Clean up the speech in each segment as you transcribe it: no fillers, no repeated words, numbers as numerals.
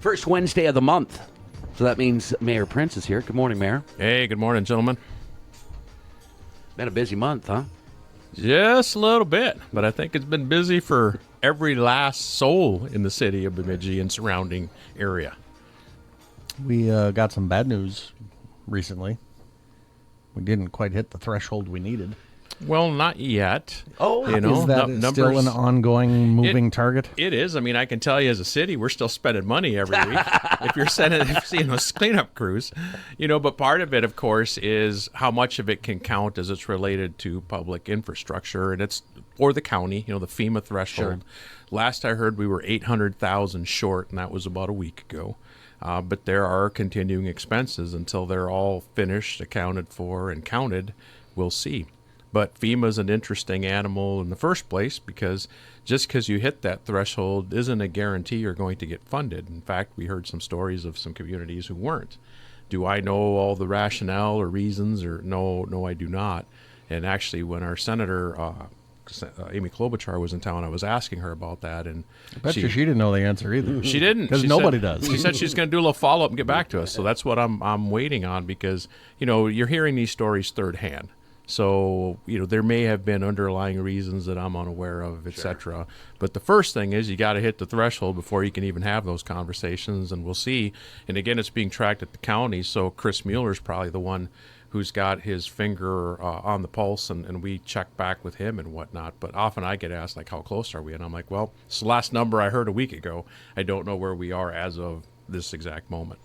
First Wednesday of the month. So that means Mayor Prince is here. Good morning, Mayor. Hey, good morning, gentlemen. Been a busy month, huh? Just a little bit, but I think it's been busy for every last soul in the city of Bemidji and surrounding area. We got some bad news recently. We didn't quite hit the threshold we needed. Well, not yet. Oh, is that still an ongoing moving target? It is. I mean, I can tell you as a city, we're still spending money every week if you're seeing those cleanup crews. But part of it, of course, is how much of it can count as it's related to public infrastructure, and it's for the county, the FEMA threshold. Sure. Last I heard, we were 800,000 short, and that was about a week ago. But there are continuing expenses until they're all finished, accounted for, and counted. We'll see. But FEMA's an interesting animal in the first place because just because you hit that threshold isn't a guarantee you're going to get funded. In fact, we heard some stories of some communities who weren't. Do I know all the rationale or reasons? Or no, I do not. And actually, when our Senator Amy Klobuchar was in town, I was asking her about that. And I bet she didn't know the answer either. She didn't. Because nobody does. She said she's going to do a little follow-up and get back to us. So that's what I'm waiting on because, you're hearing these stories third hand. So, there may have been underlying reasons that I'm unaware of, et cetera. But the first thing is you got to hit the threshold before you can even have those conversations, and we'll see. And again, it's being tracked at the county, so Chris Mueller's probably the one who's got his finger on the pulse, and we check back with him and whatnot. But often I get asked, like, how close are we? And I'm like, well, it's the last number I heard a week ago. I don't know where we are as of this exact moment.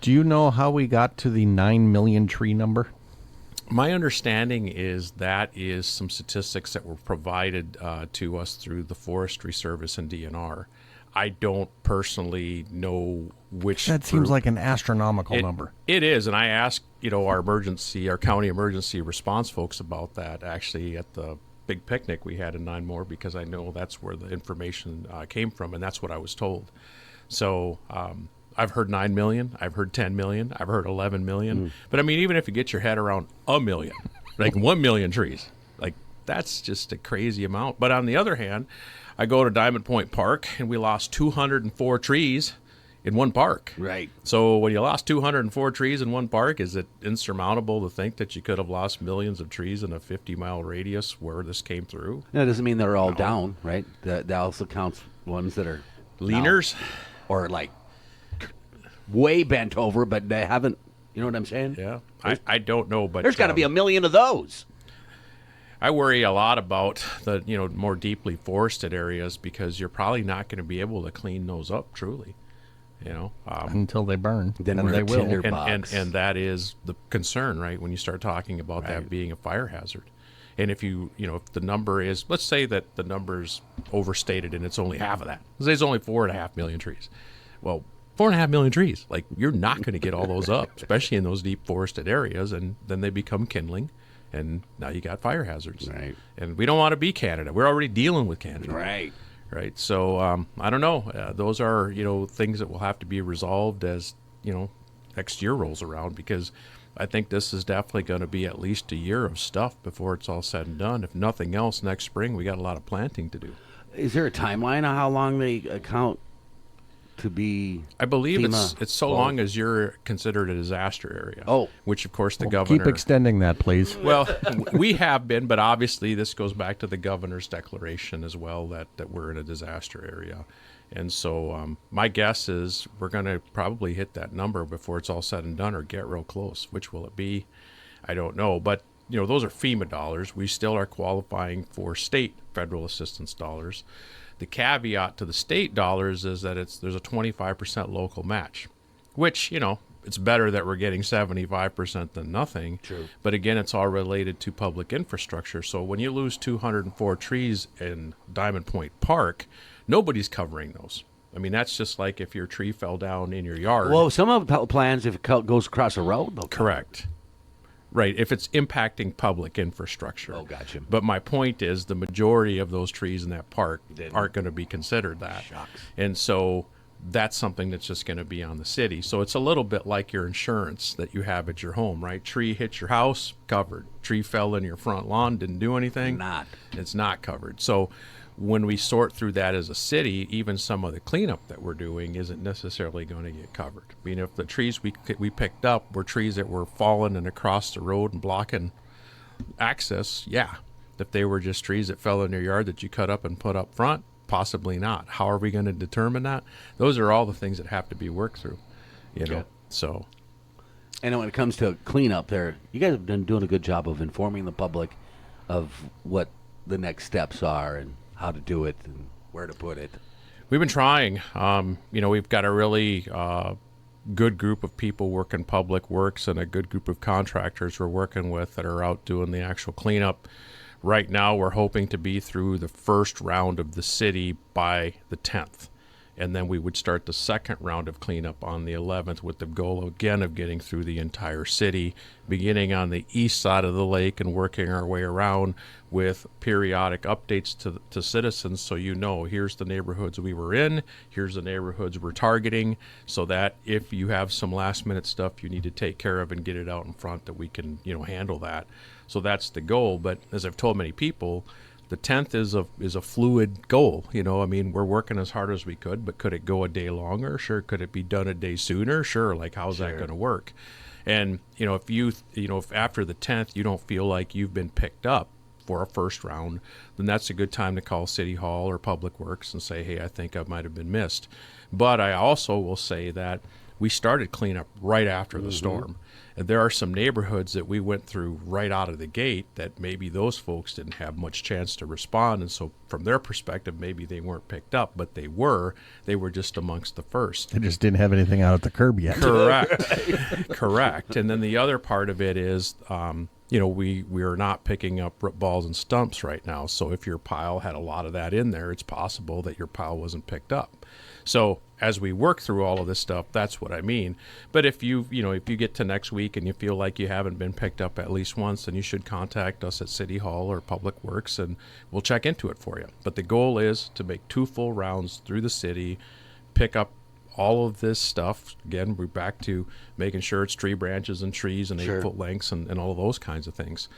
Do you know how we got to the 9 million tree number? My understanding is that is some statistics that were provided to us through the Forestry Service and DNR. I don't personally know which. That seems like an astronomical number. It is, and I asked, our county emergency response folks about that actually at the big picnic we had in Nine More because I know that's where the information came from, and that's what I was told. So. I've heard 9 million. I've heard 10 million. I've heard 11 million. But I mean, even if you get your head around a million, like 1 million trees, like that's just a crazy amount. But on the other hand, I go to Diamond Point Park and we lost 204 trees in one park. Right. So when you lost 204 trees in one park, is it insurmountable to think that you could have lost millions of trees in a 50-mile radius where this came through? That doesn't mean they're all down, right? That also counts ones that are leaners or like way bent over, but they haven't, you know what I'm saying? Yeah. I don't know, but there's got to be a million of those. I worry a lot about the, more deeply forested areas because you're probably not going to be able to clean those up truly, until they burn. Then they will. And that is the concern, right? When you start talking about that being a fire hazard. And if if the number is, let's say that the number's overstated and it's only half of that. Let's say it's only 4.5 million trees. Well, 4.5 million trees. Like, you're not going to get all those up, especially in those deep forested areas, and then they become kindling, and now you got fire hazards. Right. And we don't want to be Canada. We're already dealing with Canada. Right. So I don't know. Those are things that will have to be resolved as next year rolls around, because I think this is definitely going to be at least a year of stuff before it's all said and done. If nothing else, next spring we got a lot of planting to do. Is there a timeline on how long they count to be? I believe FEMA it's so long as you're considered a disaster area. Oh. Which, of course, the governor... Keep extending that, please. Well, we have been, but obviously this goes back to the governor's declaration as well that we're in a disaster area. And so my guess is we're going to probably hit that number before it's all said and done or get real close. Which will it be? I don't know. But, those are FEMA dollars. We still are qualifying for state federal assistance dollars. The caveat to the state dollars is that there's a 25% local match, which, it's better that we're getting 75% than nothing. True. But again, it's all related to public infrastructure. So when you lose 204 trees in Diamond Point Park, nobody's covering those. I mean, that's just like if your tree fell down in your yard. Well, some of the plans, if it goes across a road, they'll correct. Right, if it's impacting public infrastructure. Oh, gotcha. But my point is the majority of those trees in that park aren't going to be considered that. Shucks. And so that's something that's just going to be on the city. So it's a little bit like your insurance that you have at your home, right? Tree hit your house, covered. Tree fell in your front lawn, didn't do anything. Not. It's not covered. So when we sort through that as a city, even some of the cleanup that we're doing isn't necessarily going to get covered. I mean, if the trees we picked up were trees that were falling and across the road and blocking access, yeah. If they were just trees that fell in your yard that you cut up and put up front, possibly not. How are we going to determine that? Those are all the things that have to be worked through, you know. So, And when it comes to cleanup there, you guys have been doing a good job of informing the public of what the next steps are and how to do it and where to put it. we've been trying. We've got a really good group of people working public works and a good group of contractors we're working with that are out doing the actual cleanup. Right now, we're hoping to be through the first round of the city by the 10th. And then we would start the second round of cleanup on the 11th with the goal, again, of getting through the entire city, beginning on the east side of the lake and working our way around with periodic updates to citizens so you know, here's the neighborhoods we were in, here's the neighborhoods we're targeting, so that if you have some last-minute stuff you need to take care of and get it out in front, that we can, handle that. So that's the goal. But as I've told many people, the 10th is a fluid goal. We're working as hard as we could, but could it go a day longer? Sure. Could it be done a day sooner? Sure. Like, how's that going to work? And, if after the 10th you don't feel like you've been picked up for a first round, then that's a good time to call City Hall or Public Works and say, hey, I think I might have been missed. But I also will say that we started cleanup right after the storm. And there are some neighborhoods that we went through right out of the gate that maybe those folks didn't have much chance to respond. And so from their perspective, maybe they weren't picked up, but they were just amongst the first. They just didn't have anything out at the curb yet. Correct. Correct. And then the other part of it is, we are not picking up root balls and stumps right now. So if your pile had a lot of that in there, it's possible that your pile wasn't picked up. So as we work through all of this stuff, that's what I mean. But if if you get to next week and you feel like you haven't been picked up at least once, then you should contact us at City Hall or Public Works and we'll check into it for you. But the goal is to make 2 full rounds through the city, pick up all of this stuff. Again, we're back to making sure it's tree branches and trees and 8-foot lengths and all of those kinds of things.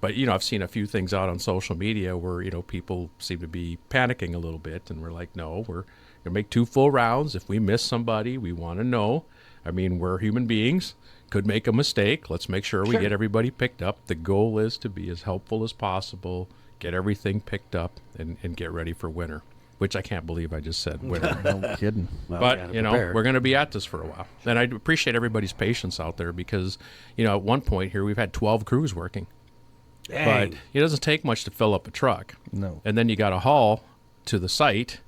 But, I've seen a few things out on social media where, people seem to be panicking a little bit. And we're like, no, we're going to make 2 full rounds. If we miss somebody, we want to know. We're human beings. Could make a mistake. Let's make sure we get everybody picked up. The goal is to be as helpful as possible, get everything picked up, and get ready for winter. Which I can't believe I just said winter. No kidding. Well, But, we're going to be at this for a while. And I appreciate everybody's patience out there because, at one point here, we've had 12 crews working. Dang. But it doesn't take much to fill up a truck. No. And then you got to haul to the site,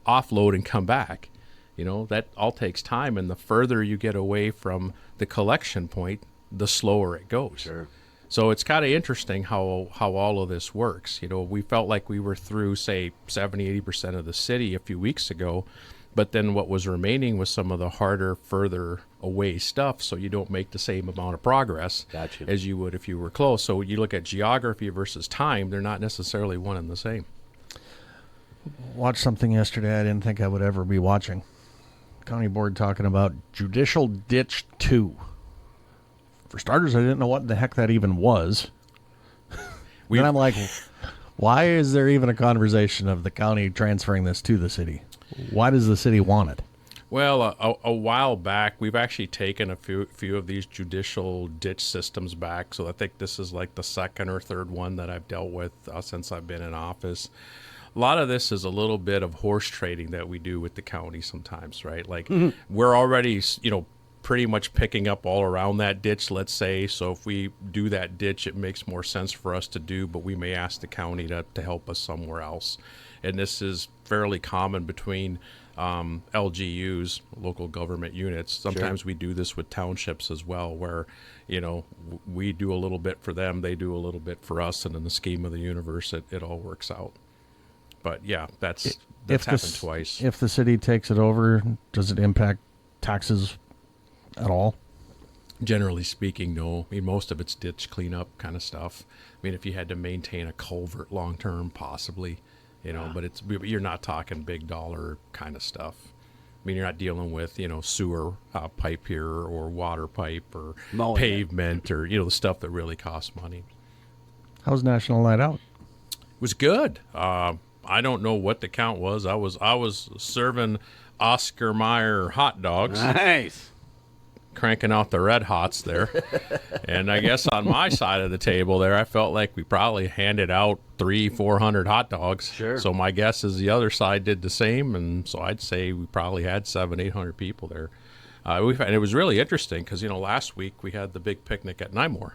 offload, and come back. That all takes time. And the further you get away from the collection point, the slower it goes. Sure. So it's kind of interesting how all of this works. We felt like we were through, say, 70-80% of the city a few weeks ago. But then what was remaining was some of the harder, further away stuff, so you don't make the same amount of progress as you would if you were close. So you look at geography versus time, they're not necessarily one and the same. Watched something yesterday I didn't think I would ever be watching. County board talking about Judicial Ditch 2. For starters, I didn't know what the heck that even was. Then I'm like, why is there even a conversation of the county transferring this to the city? Why does the city want it? Well, a while back, we've actually taken a few of these judicial ditch systems back. So I think this is like the second or third one that I've dealt with since I've been in office. A lot of this is a little bit of horse trading that we do with the county sometimes, right? Like we're already, pretty much picking up all around that ditch, let's say. So if we do that ditch, it makes more sense for us to do, but we may ask the county to help us somewhere else. And this is fairly common between LGUs, local government units. Sometimes we do this with townships as well, where, we do a little bit for them, they do a little bit for us, and in the scheme of the universe, it all works out. But yeah, that's happened twice. If the city takes it over, does it impact taxes at all? Generally speaking, no. Most of it's ditch cleanup kind of stuff. If you had to maintain a culvert long term, possibly. But you're not talking big dollar kind of stuff. You're not dealing with, sewer pipe here or water pipe or pavement or, the stuff that really costs money. How's National Night Out? It was good. I don't know what the count was. I was serving Oscar Mayer hot dogs, Nice. cranking out the red hots there. And I guess on my side of the table there, I felt like we probably handed out 300-400 hot dogs. Sure. So my guess is the other side did the same, and so I'd say we probably had 700-800 people there. And it was really interesting because last week we had the big picnic at Nymore.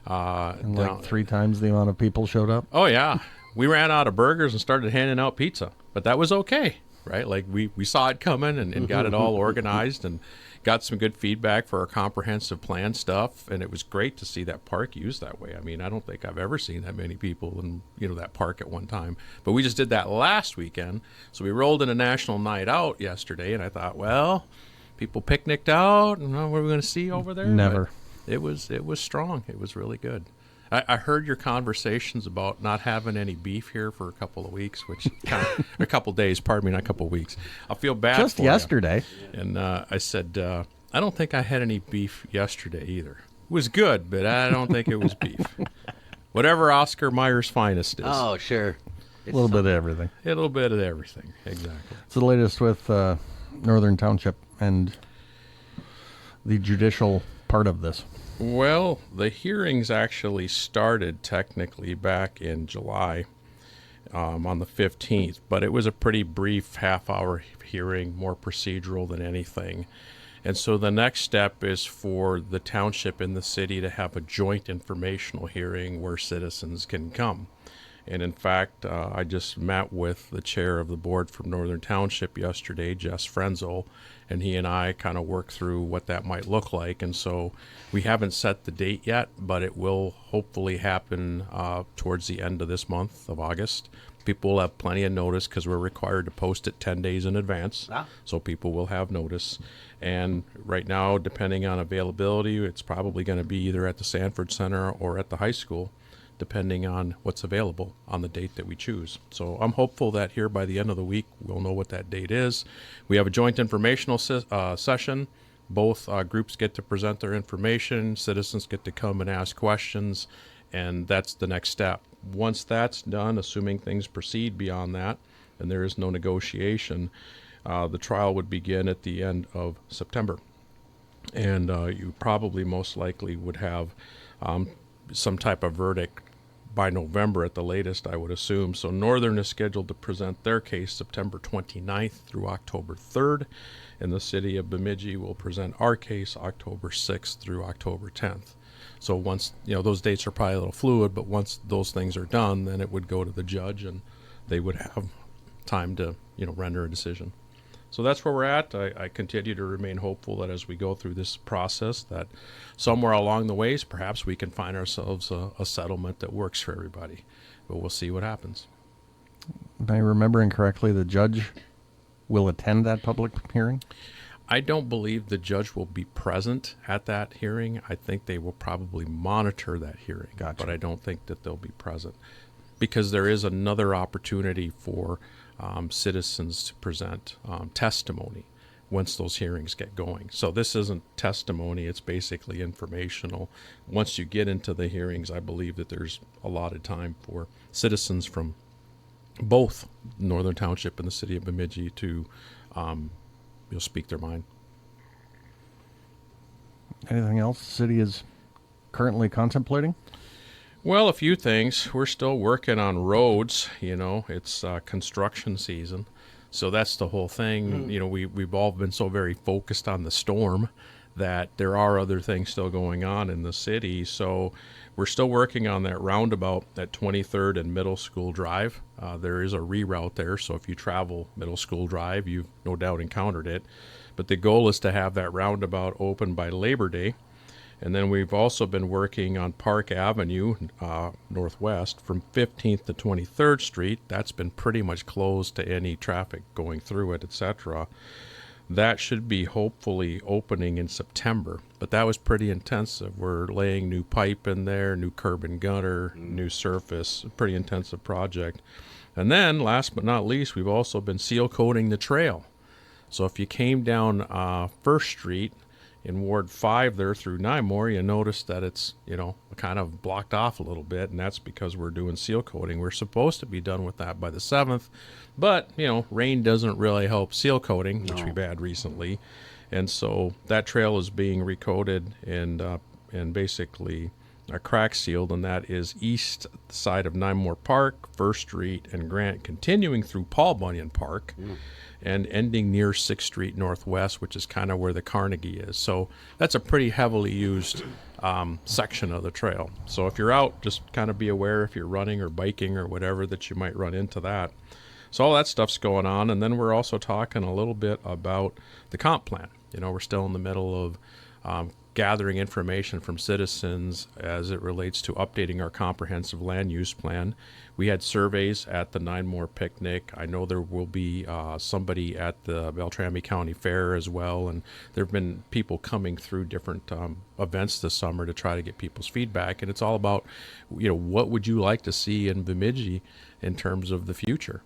And like 3 times the amount of people showed up. Oh yeah, we ran out of burgers and started handing out pizza, but that was okay, right? Like we saw it coming and got it all organized and got some good feedback for our comprehensive plan stuff, and it was great to see that park used that way. I mean, I don't think I've ever seen that many people in that park at one time. But we just did that last weekend, so we rolled in a national night out yesterday, and I thought, well, people picnicked out, and what are we going to see over there? Never. But it was strong. It was really good. I heard your conversations about not having any beef here for a couple of weeks, which a couple of days, pardon me, not a couple of weeks. I feel bad Just for you. yesterday. And I said, I don't think I had any beef yesterday either. It was good, but I don't think it was beef. Whatever Oscar Mayer's finest is. Oh, sure. A little bit of everything. A little bit of everything, exactly. It's the latest with Northern Township and the judicial part of this. Well, the hearings actually started technically back in July on the 15th, but it was a pretty brief half-hour hearing, more procedural than anything. And so the next step is for the township and the city to have a joint informational hearing where citizens can come. And in fact, I just met with the chair of the board from Northern Township yesterday, Jess Frenzel, and he and I kind of worked through what that might look like. And so we haven't set the date yet, but it will hopefully happen towards the end of this month of August. People will have plenty of notice because we're required to post it 10 days in advance. So people will have notice. And right now, depending on availability, it's probably going to be either at the Sanford Center or at the high school, depending on what's available on the date that we choose. So I'm hopeful that here by the end of the week, we'll know what that date is. We have a joint informational session. Both groups get to present their information. Citizens get to come and ask questions, and that's the next step. Once that's done, assuming things proceed beyond that, and there is no negotiation, the trial would begin at the end of September. And you probably most likely would have some type of verdict by November at the latest, I would assume. So Northern is scheduled to present their case September 29th through October 3rd, and the city of Bemidji will present our case October 6th through October 10th. So once, those dates are probably a little fluid, but once those things are done, then it would go to the judge, and they would have time to, render a decision. So that's where we're at. I continue to remain hopeful that as we go through this process, that somewhere along the ways, perhaps we can find ourselves a settlement that works for everybody. But we'll see what happens. Am I remembering correctly, the judge will attend that public hearing? I don't believe the judge will be present at that hearing. I think they will probably monitor that hearing. Gotcha. But I don't think that they'll be present because there is another opportunity for citizens to present testimony once those hearings get going. So this isn't testimony, it's basically informational. Once you get into the hearings, I believe that there's a lot of time for citizens from both Northern Township and the city of Bemidji to speak their mind. Anything else the city is currently contemplating? Well, a few things. We're still working on roads. It's construction season. So that's the whole thing. We've all been so very focused on the storm that there are other things still going on in the city. So we're still working on that roundabout at 23rd and Middle School Drive. There is a reroute there. So if you travel Middle School Drive, you've no doubt encountered it. But the goal is to have that roundabout open by Labor Day. And then we've also been working on Park Avenue, northwest, from 15th to 23rd Street. That's been pretty much closed to any traffic going through it, etc. That should be hopefully opening in September. But that was pretty intensive. We're laying new pipe in there, new curb and gutter, new surface, pretty intensive project. And then, last but not least, we've also been seal coating the trail. So if you came down 1st Street, In Ward 5 there through Nymore, you notice that it's, kind of blocked off a little bit, and that's because we're doing seal coating. We're supposed to be done with that by the 7th, but, rain doesn't really help seal coating, which we've had recently. And so that trail is being recoated and basically crack sealed, and that is east side of Nymore Park, First Street, and Grant, continuing through Paul Bunyan Park. And ending near 6th Street Northwest, which is kind of where the Carnegie is. So that's a pretty heavily used section of the trail. So if you're out, just kind of be aware if you're running or biking or whatever that you might run into that. So all that stuff's going on. And then we're also talking a little bit about the comp plan. We're still in the middle of gathering information from citizens as it relates to updating our comprehensive land use plan. We had surveys at the Nymore picnic. I know there will be somebody at the Beltrami County Fair as well, and there have been people coming through different events this summer to try to get people's feedback. And it's all about, what would you like to see in Bemidji in terms of the future?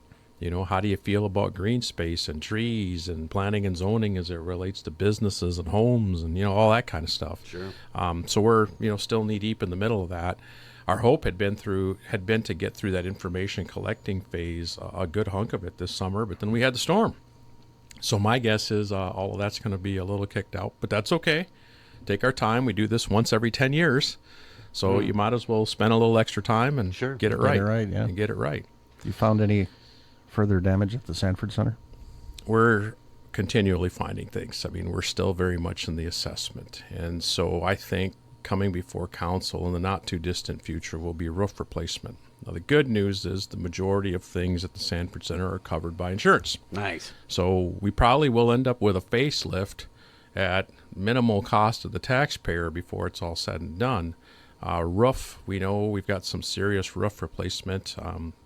How do you feel about green space and trees and planning and zoning as it relates to businesses and homes and, all that kind of stuff. Sure. So we're, still knee deep in the middle of that. Our hope had been to get through that information collecting phase, a good hunk of it this summer, but then we had the storm. So my guess is all of that's going to be a little kicked out, but that's okay. Take our time. We do this once every 10 years. So you might as well spend a little extra time and get it right. And get it right. You found any further damage at the Sanford Center? We're continually finding things. I mean, we're still very much in the assessment. And so I think coming before council in the not too distant future will be roof replacement. Now, the good news is the majority of things at the Sanford Center are covered by insurance. Nice. So we probably will end up with a facelift at minimal cost to the taxpayer before it's all said and done. Roof, we know we've got some serious roof replacement.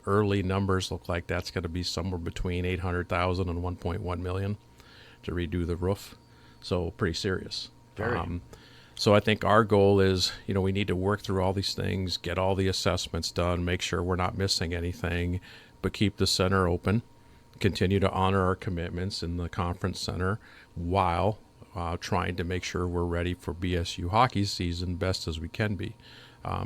Early numbers look like that's going to be somewhere between $800,000 and $1.1 million to redo the roof. So pretty serious. So I think our goal is, we need to work through all these things, get all the assessments done, make sure we're not missing anything, but keep the center open, continue to honor our commitments in the conference center while trying to make sure we're ready for BSU hockey season best as we can be.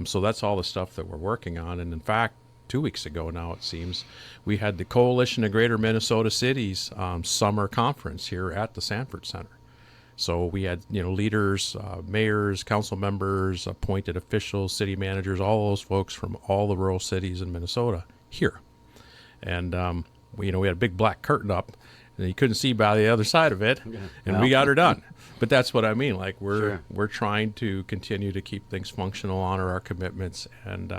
So that's all the stuff that we're working on. And in fact, 2 weeks ago now, it seems, we had the Coalition of Greater Minnesota Cities summer conference here at the Sanford Center. So we had, leaders, mayors, council members, appointed officials, city managers, all those folks from all the rural cities in Minnesota here. And, we had a big black curtain up, and you couldn't see by the other side of it, and we got her done. But that's what I mean. Like, we're trying to continue to keep things functional, honor our commitments, and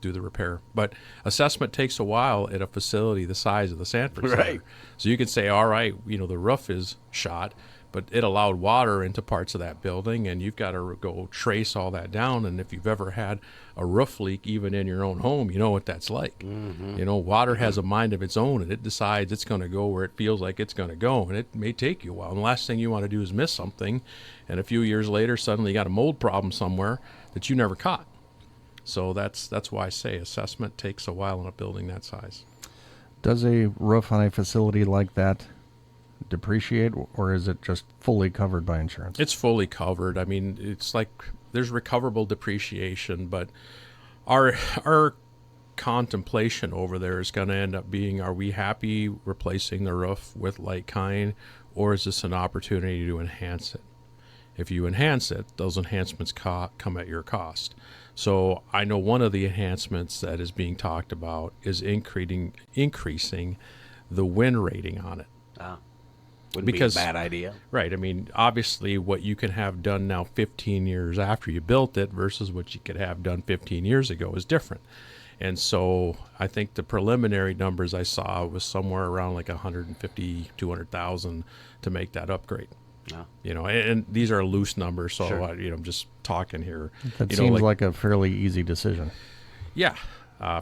do the repair. But assessment takes a while at a facility the size of the Sanford Center. Right. So you can say, all right, the roof is shot, but it allowed water into parts of that building, and you've got to go trace all that down. And if you've ever had a roof leak, even in your own home, you know what that's like. Water has a mind of its own, and it decides it's going to go where it feels like it's going to go, and it may take you a while. And the last thing you want to do is miss something, and a few years later, suddenly you got a mold problem somewhere that you never caught. So that's why I say assessment takes a while in a building that size. Does a roof on a facility like that depreciate, or is it just fully covered by insurance? It's fully covered. I mean, it's like there's recoverable depreciation, but our contemplation over there is going to end up being, are we happy replacing the roof with like kind, or is this an opportunity to enhance it? If you enhance it, those enhancements come at your cost. So I know one of the enhancements that is being talked about is increasing the win rating on it. Wouldn't be a bad idea. Right. I mean, obviously what you can have done now 15 years after you built it versus what you could have done 15 years ago is different. And so I think the preliminary numbers I saw was somewhere around like 150, 200,000 to make that upgrade. And these are loose numbers, so I'm just talking here. That seems like a fairly easy decision. Yeah.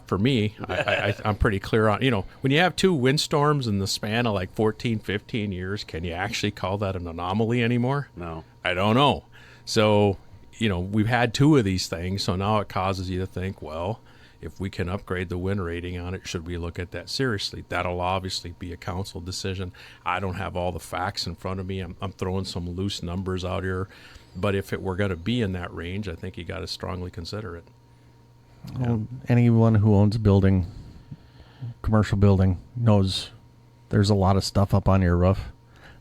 For me, I'm pretty clear on, when you have two windstorms in the span of like 14, 15 years, can you actually call that an anomaly anymore? No. I don't know. So, we've had two of these things, so now it causes you to think, well, if we can upgrade the wind rating on it, should we look at that seriously? That'll obviously be a council decision. I don't have all the facts in front of me. I'm throwing some loose numbers out here. But if it were going to be in that range, I think you got to strongly consider it. Well, anyone who owns a building, commercial building, knows there's a lot of stuff up on your roof.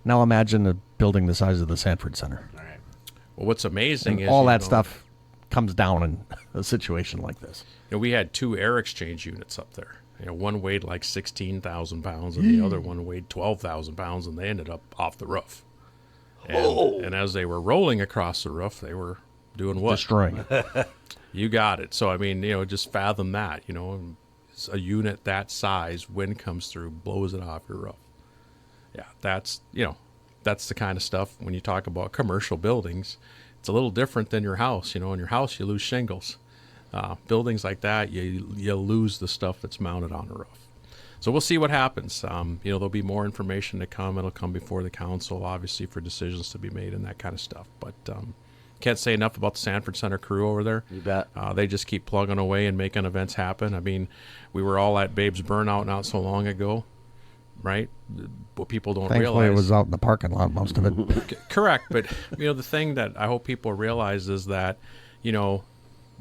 Now imagine a building the size of the Sanford Center. All right. Well, what's amazing is all that stuff comes down in a situation like this. We had 2 air exchange units up there. One weighed like 16,000 pounds and the other one weighed 12,000 pounds, and they ended up off the roof. And as they were rolling across the roof, they were doing what? Destroying it. You got it. So, I mean, just fathom that, it's a unit that size, wind comes through, blows it off your roof. Yeah, that's the kind of stuff when you talk about commercial buildings. It's a little different than your house. In your house, you lose shingles. Buildings like that, you lose the stuff that's mounted on the roof. So we'll see what happens. There'll be more information to come. It'll come before the council, obviously, for decisions to be made and that kind of stuff. But can't say enough about the Sanford Center crew over there. You bet. They just keep plugging away and making events happen. I mean, we were all at Babe's Burnout not so long ago, right? What people don't Thankfully, realize. it was out in the parking lot, most of it. Correct. But, the thing that I hope people realize is that,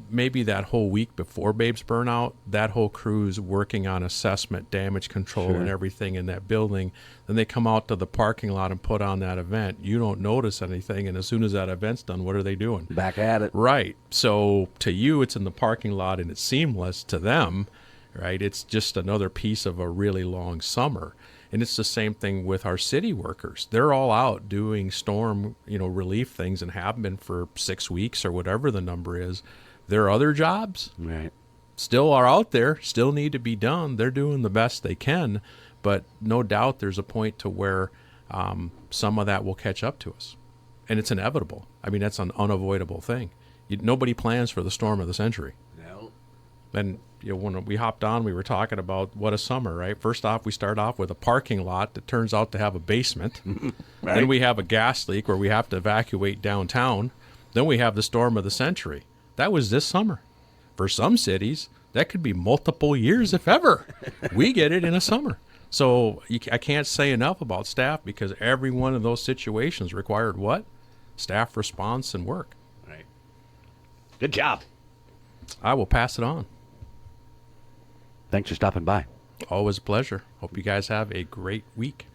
maybe that whole week before Babe's Burnout, that whole crew's working on assessment, damage control, and everything in that building. Then they come out to the parking lot and put on that event. You don't notice anything, and as soon as that event's done, what are they doing? Back at it. Right. So to you, it's in the parking lot and it's seamless. To them, right, it's just another piece of a really long summer. And it's the same thing with our city workers. They're all out doing storm, relief things and have been for 6 weeks or whatever the number is. Their other jobs still are out there, still need to be done. They're doing the best they can, but no doubt there's a point to where some of that will catch up to us. And it's inevitable. I mean, that's an unavoidable thing. Nobody plans for the storm of the century. No. And when we hopped on, we were talking about what a summer, right? First off, we start off with a parking lot that turns out to have a basement. Right. Then we have a gas leak where we have to evacuate downtown. Then we have the storm of the century. That was this summer. For some cities, that could be multiple years, if ever. We get it in a summer. So I can't say enough about staff, because every one of those situations required what? Staff response and work. Right. Good job. I will pass it on. Thanks for stopping by. Always a pleasure. Hope you guys have a great week.